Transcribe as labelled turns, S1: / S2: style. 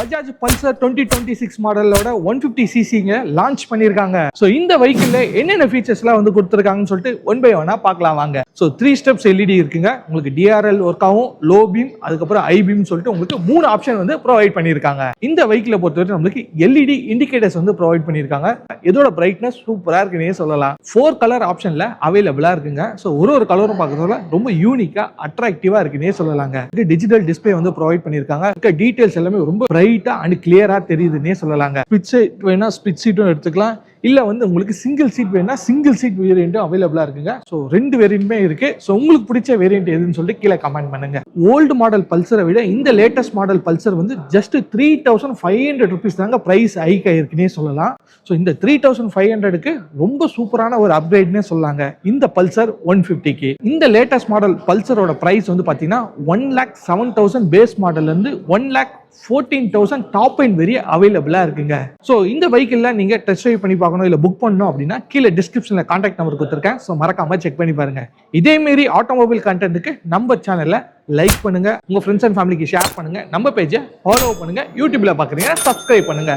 S1: Bajaj Pulsar 2026 மாடலோட 150 சிசிங்க launch பண்ணிருக்காங்க. So இந்த வெஹிக்கிள்ல என்னென்ன ஃபீச்சர்ஸ்லாம் வந்து கொடுத்திருக்காங்கன்னு சொல்லிட்டு ஒன் பை ஒன்னா பார்க்கலாம் வாங்க. சோ 3 ஸ்டெப்ஸ் எல்இடி இருக்குங்க. உங்களுக்கு டிஆர்எல் ஒர்க் ஆகும், லோ பீம், அதுக்கப்புறம் ஐ பீம் சொல்லிட்டு உங்களுக்கு 3 ஆப்ஷன் வந்து ப்ரொவைட் பண்ணிருக்காங்க. இந்த வெஹிக்கிளை பொறுத்தவரை நம்மளுக்கு எல்இடி இண்டிகேட்டர்ஸ் வந்து ப்ரொவைட் பண்ணிருக்காங்க. இதோட பிரைட்னஸ் சூப்பரா இருக்குன்னே சொல்லலாம். 4 கலர் ஆப்ஷன்ல அவைலபிளா இருக்குங்க. சோ ஒரு கலரும் பார்க்கறதுல ரொம்ப யூனிக்கா அட்ராக்டிவா இருக்குன்னே சொல்லலாங்க. டிஜிட்டல் டிஸ்பிளே வந்து ப்ரொவைட் பண்ணிருக்காங்க. டீடைல்ஸ் எல்லாமே ரொம்ப பிரைட்டா அண்ட் கிளியரா தெரியுதுன்னே சொல்லலாங்க. ஸ்பிளிட் சீட் வேணா ஸ்பிளிட் சீட்டும் எடுத்துக்கலாம், இல்ல வந்து உங்களுக்கு சிங்கிள் சீட் வேணா சிங்கிள் சீட் வேரியண்ட்டும் அவைலபிளா இருக்குங்க. சோ 2 வேரியண்ட்மே இருக்கு. சோ உங்களுக்கு பிடிச்ச வேரியண்ட் எதுன்னு சொல்லிட்டு கீழே கமெண்ட் பண்ணுங்க. ஓல்டு மாடல் பல்சரை விட இந்த லேட்டஸ்ட் மாடல் பல்சர் வந்து ஜஸ்ட் 3500 rupees தாங்க பிரைஸ் ஹைக் ஆயிருக்குன்னே சொல்லலாம். சோ இந்த 3500க்கு ரொம்ப சூப்பரான ஒரு அப்கிரேட்னே சொல்லலாங்க இந்த பல்சர் 150க்கு. இந்த லேட்டஸ்ட் மாடல் பல்சரோட பிரைஸ் வந்து பாத்தீங்கன்னா 1,07,000 பேஸ் மாடல்ல இருந்து 1,14,000 டாப் எண்ட் வெரிய அவைலபிளா இருக்குங்க. சோ இந்த வெஹிக்கிள்ல நீங்க டெஸ்ட் ட்ரைவ் பண்ணி பார்க்கணும், இல்ல புக் பண்ணணும் அப்படின்னா கீழே டிஸ்கிரிப்ஷன்ல கான்டாக்ட் நம்பர் கொடுத்துருக்கேன். சோ மறக்காம செக் பண்ணி பாருங்க. இதே மாதிரி ஆட்டோமொபைல் கண்டென்ட்க்கு நம்ம சேனல்ல லைக் பண்ணுங்க, உங்க ஃப்ரெண்ட்ஸ் அண்ட் ஃபேமிலிக்கு ஷேர் பண்ணுங்க, நம்ம பேஜை ஃபாலோ பண்ணுங்க, யூடியூப்ல பாக்குறீங்க சப்ஸ்கிரைப் பண்ணுங்க.